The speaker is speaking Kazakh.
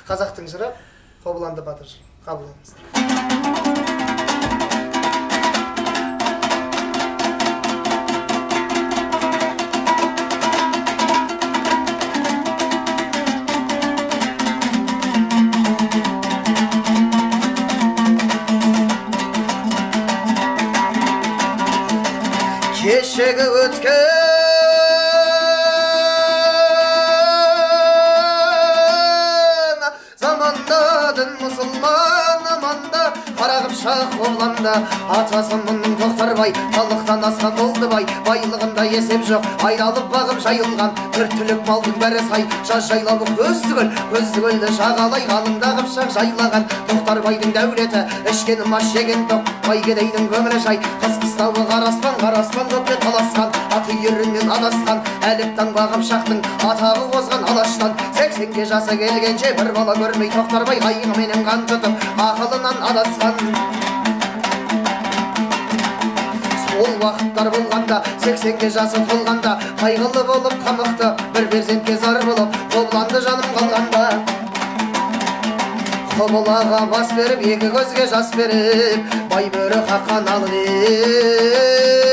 қазақтың жыры Қобыланды батыр жыры. Қабыл етіңіз. Кешегі өткен заманда дін мұсылман аманда қарағып шақ Қобыланды атасы мұның Тоқтарбай халықтан асқан болды бай байлығында есеп жоқ айналып бағып жайылған төрт түлік малдың бәрі сай жаз жайлауы көздігөлді жағалай қалыңда қыпшақ жайлаған Тоқтарбайдың дәулеті ішкен мас жеген тоқ Байгедейдің көңілі жай қыс-қыстауы қараспан көпке таласқан аты үйірінен адасқан әліптан бағып шақтың атағы озған алаштан 80-ге жасы келгенше бір бала көрмей Тоқтарбай қайғыменен қан жұтып ақылынан адасқан сол уақыттар болғанда 80-ге жасы толғанда қайғылы болып қамықты бір перзентке зар болып Қобыланды жаным қалғанда Құбылаға бас беріп екі көзге жас беріп бай бөрі қаққан алып